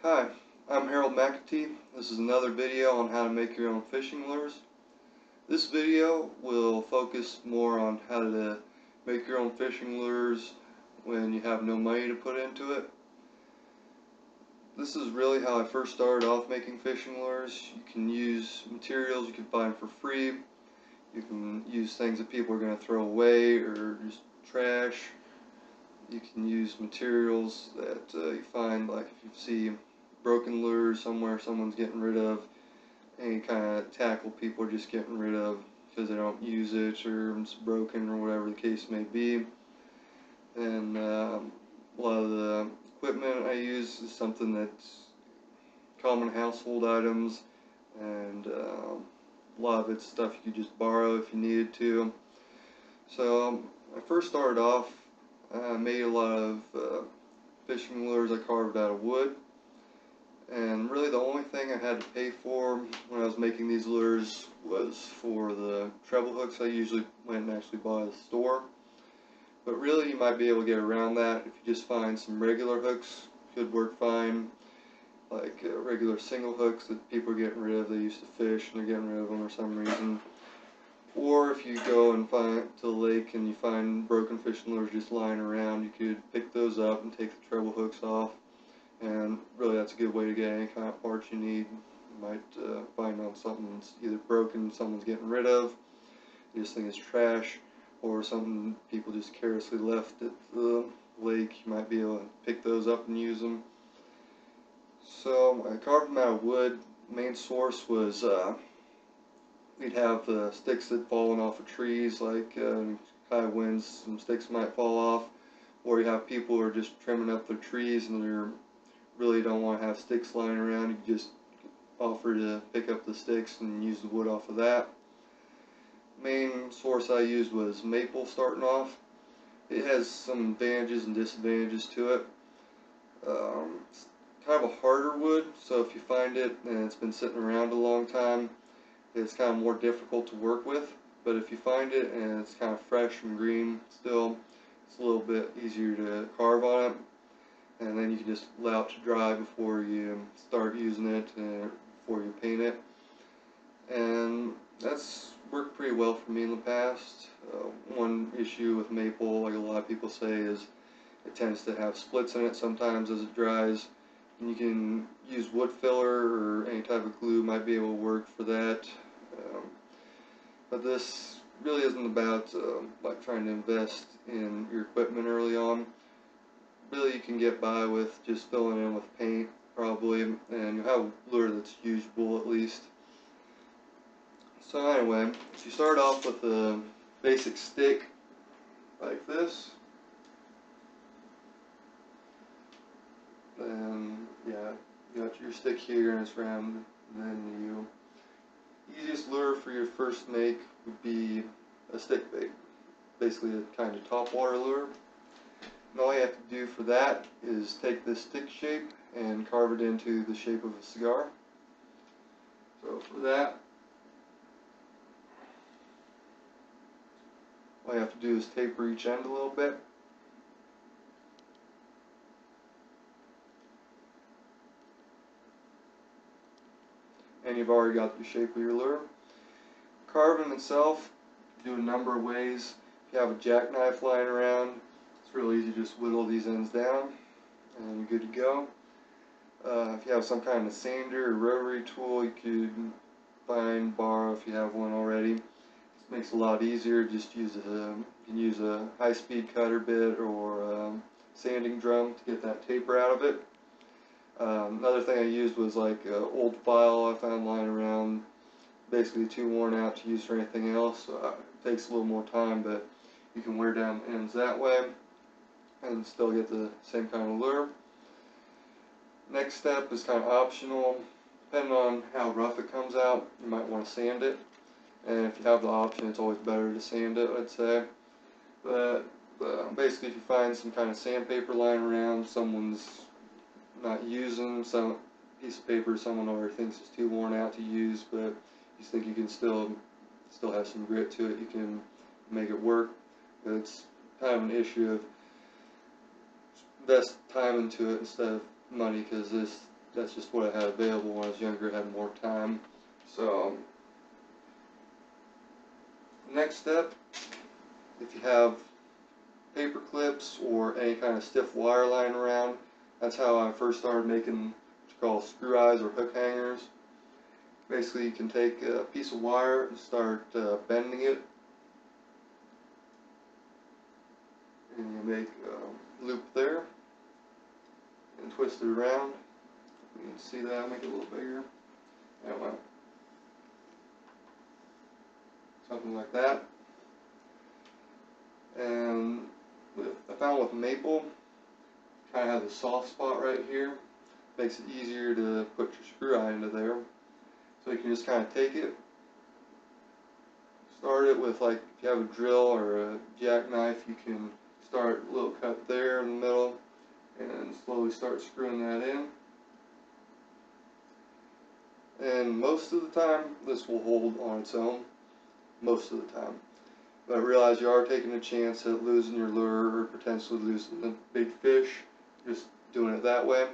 Hi, I'm Harold McAtee. This is another video on how to make your own fishing lures. This video will focus more on how to make your own fishing lures when you have no money to put into it. This is really how I first started off making fishing lures. You can use materials you can find for free. You can use things that people are going to throw away or just trash. You can use materials that you find, like if you see broken lures somewhere someone's getting rid of, any kind of tackle people are just getting rid of because they don't use it or it's broken or whatever the case may be. And a lot of the equipment I use is something that's common household items, and a lot of it's stuff you could just borrow if you needed to. So I first started off, I made a lot of fishing lures I carved out of wood, and really the only thing I had to pay for when I was making these lures was for the treble hooks I usually went and actually bought at the store. But really you might be able to get around that if you just find some regular hooks. Could work fine, like regular single hooks that people are getting rid of. They used to fish and they're getting rid of them for some reason. Or if you go and find to the lake and you find broken fishing lures just lying around, you could pick those up and take the treble hooks off. And really that's a good way to get any kind of parts you need. You might find on something that's either broken, someone's getting rid of, you just think it's trash, or something people just carelessly left at the lake. You might be able to pick those up and use them. So I carved them out of wood. Main source was we'd have sticks that fallen off of trees, like high winds, some sticks might fall off, or you have people who are just trimming up their trees and they're really don't want to have sticks lying around. You can just offer to pick up the sticks and use the wood off of that. Main source I used was maple starting off. It has some advantages and disadvantages to it. It's kind of a harder wood, so if you find it and it's been sitting around a long time, it's kind of more difficult to work with. But if you find it and it's kind of fresh and green still, it's a little bit easier to carve on it. And then you can just allow it to dry before you start using it and before you paint it. And that's worked pretty well for me in the past. One issue with maple, like a lot of people say, is it tends to have splits in it sometimes as it dries. And you can use wood filler or any type of glue might be able to work for that. But this really isn't about like trying to invest in your equipment early on. Really you can get by with just filling in with paint probably, and you'll have a lure that's usable at least. So anyway, if you start off with a basic stick like this, then yeah, you got your stick here and it's round, and then the easiest lure for your first make would be a stick bait, basically a kind of topwater lure. And all you have to do for that is take this stick shape and carve it into the shape of a cigar. So for that, all you have to do is taper each end a little bit. And you've already got the shape of your lure. Carving itself, you do a number of ways. If you have a jackknife lying around, it's real easy to just whittle these ends down and you're good to go. If you have some kind of sander or rotary tool, you could find, borrow if you have one already. It makes it a lot easier. Just use you can use a high-speed cutter bit or a sanding drum to get that taper out of it. Another thing I used was like an old file I found lying around, basically too worn out to use for anything else. It takes a little more time, but you can wear down the ends that way and still get the same kind of lure. Next step is kind of optional. Depending on how rough it comes out, you might want to sand it. And if you have the option, it's always better to sand it, I'd say. But basically, if you find some kind of sandpaper lying around, someone's not using, some piece of paper someone already thinks is too worn out to use, but you think you can still have some grit to it, you can make it work. But it's kind of an issue of invest time into it instead of money, because this that's just what I had available when I was younger. I had more time. So next step, if you have paper clips or any kind of stiff wire lying around, that's how I first started making what you call screw eyes or hook hangers. Basically, you can take a piece of wire and start bending it, and you make a loop there and twist it around. You can see that. I'll make it a little bigger. Anyway, something like that. And I found with maple, kind of has a soft spot right here. Makes it easier to put your screw eye into there. So you can just kind of take it, start it with, like, if you have a drill or a jackknife, you can start a little cut there in the middle and slowly start screwing that in. And most of the time, this will hold on its own, most of the time. But realize you are taking a chance at losing your lure or potentially losing the big fish, just doing it that way.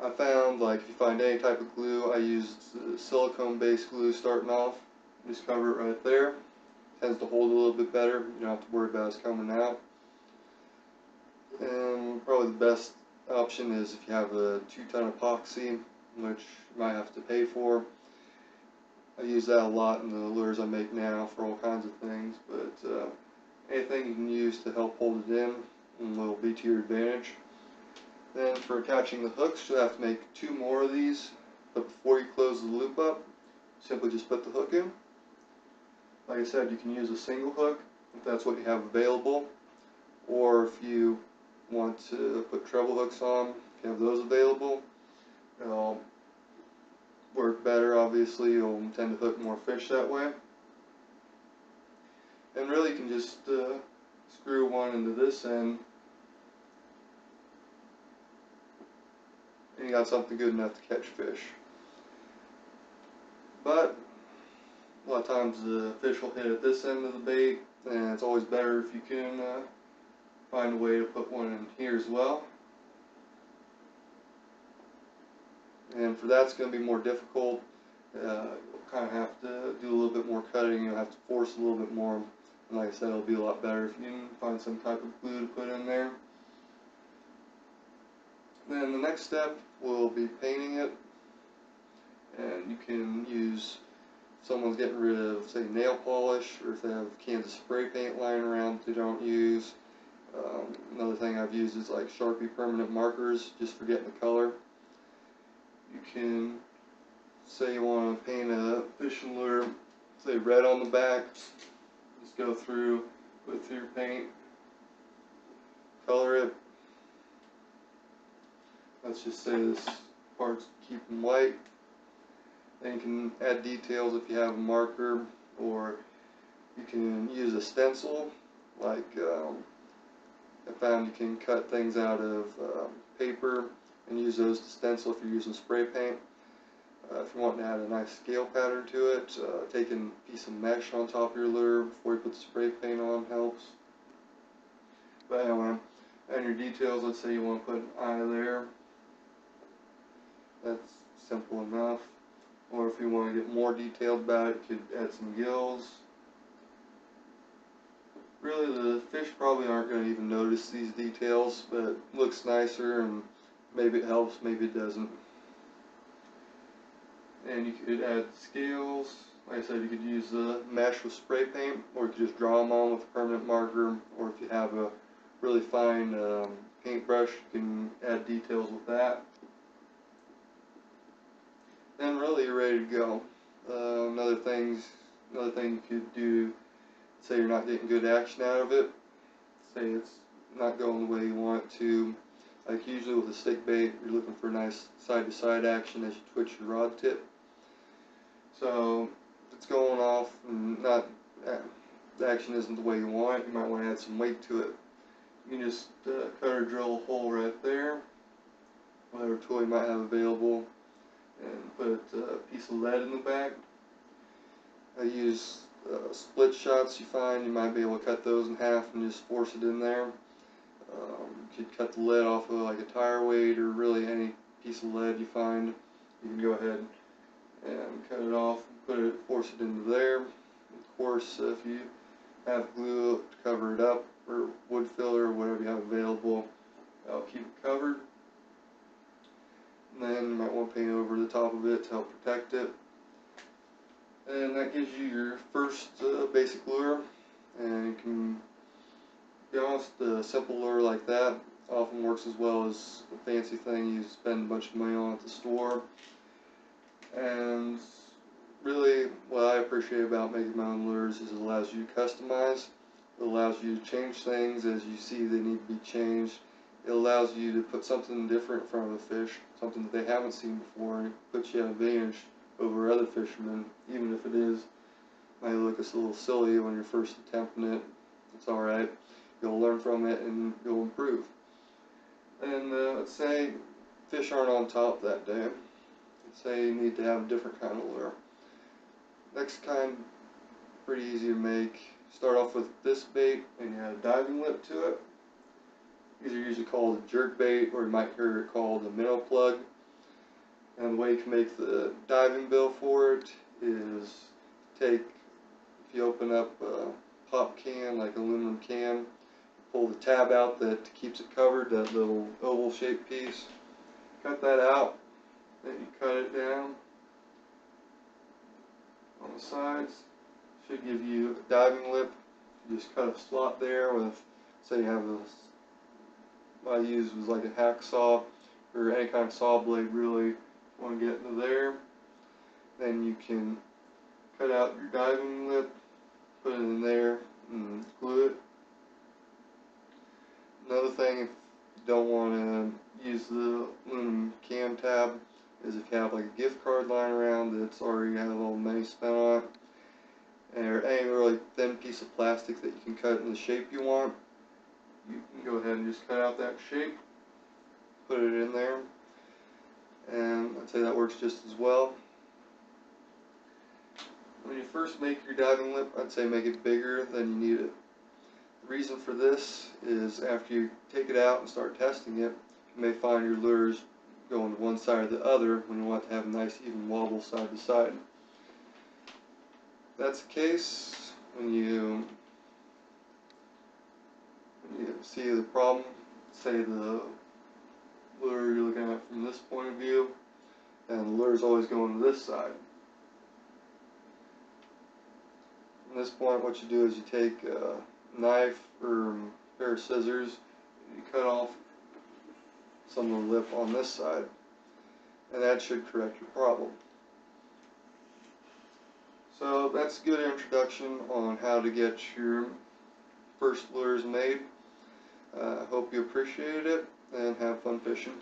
I found, like, if you find any type of glue, I used silicone-based glue starting off. Just cover it right there. Tends to hold a little bit better. You don't have to worry about it coming out. And probably the best option is if you have a 2-ton epoxy, which you might have to pay for. I use that a lot in the lures I make now for all kinds of things, but anything you can use to help hold it in will be to your advantage. Then for attaching the hooks, you'll have to make 2 more of these, but before you close the loop up, simply just put the hook in. Like I said, you can use a single hook if that's what you have available, or if you want to put treble hooks on, if you have those available, they'll work better. Obviously, you'll tend to hook more fish that way. And really, you can just screw one into this end, and you got something good enough to catch fish. But a lot of times the fish will hit at this end of the bait, and it's always better if you can find a way to put one in here as well. And for that, it's going to be more difficult. You'll kind of have to do a little bit more cutting. You'll have to force a little bit more. And like I said, it'll be a lot better if you can find some type of glue to put in there. Then the next step will be painting it. And you can use, if someone's getting rid of, say, nail polish, or if they have Kansas spray paint lying around that they don't use. Another thing I've used is like Sharpie permanent markers, just for getting the color. You can, say you want to paint a fishing lure, say red on the back, just go through, put through your paint, color it. Let's just say this part's keep them white. Then you can add details if you have a marker, or you can use a stencil. Like I found you can cut things out of paper and use those to stencil if you're using spray paint. If you want to add a nice scale pattern to it, taking a piece of mesh on top of your lure before you put the spray paint on helps. But anyway, add your details. Let's say you want to put an eye there. That's simple enough. Or if you want to get more detailed about it, you could add some gills. Really, the fish probably aren't going to even notice these details, but it looks nicer, and maybe it helps, maybe it doesn't. And you could add scales. Like I said, you could use the mesh with spray paint, or you could just draw them on with a permanent marker, or if you have a really fine paintbrush, you can add details with that. Then really you're ready to go. Another thing you could do, say you're not getting good action out of it, say it's not going the way you want it to. Like usually with a stick bait, you're looking for nice side-to-side action as you twitch your rod tip. So if it's going off and the action isn't the way you want it, you might want to add some weight to it. You can just cut or drill a hole right there, whatever tool you might have available, and put a piece of lead in the back. I use split shots you find. You might be able to cut those in half and just force it in there. You could cut the lead off of like a tire weight, or really any piece of lead you find, you can go ahead and cut it off, force it into there. Of course, if you have glue to cover it up, or wood filler, or whatever you have available, that'll keep it covered. And then you might want to paint over the top of it to help protect it. And that gives you your first basic lure. And you can be honest, a simple lure like that often works as well as a fancy thing you spend a bunch of money on at the store. And really, what I appreciate about making my own lures is it allows you to customize. It allows you to change things as you see they need to be changed. It allows you to put something different in front of a fish, something that they haven't seen before, and it puts you at an advantage over other fishermen, even if it might look a little silly when you're first attempting it. It's alright. You'll learn from it and you'll improve. And let's say fish aren't on top that day. Let's say you need to have a different kind of lure. Next kind, pretty easy to make. Start off with this bait and you add a diving lip to it. These are usually called a jerk bait, or you might hear it called a minnow plug. And the way you can make the diving bill for it is if you open up a pop can, like an aluminum can, pull the tab out that keeps it covered, that little oval shaped piece, cut that out, then you cut it down on the sides. Should give you a diving lip. You just cut a slot there with, say you have what I used was like a hacksaw or any kind of saw blade really. Want to get into there. Then you can cut out your diving lip, put it in there, and glue it. Another thing, if you don't want to use the aluminum cam tab, is if you have like a gift card lying around that's already have all the money spent on it, or any really thin piece of plastic that you can cut in the shape you want, you can go ahead and just cut out that shape, put it in there, and I'd say that works just as well. When you first make your diving lip, I'd say make it bigger than you need it. The reason for this is after you take it out and start testing it, you may find your lures going to one side or the other when you want to have a nice even wobble side to side. If that's the case, when you see the problem, say the lure you're looking at from this point of view, and the lure is always going to this side. From this point, what you do is you take a knife or a pair of scissors, you cut off some of the lip on this side, and that should correct your problem. So that's a good introduction on how to get your first lures made. I hope you appreciated it and have fun fishing.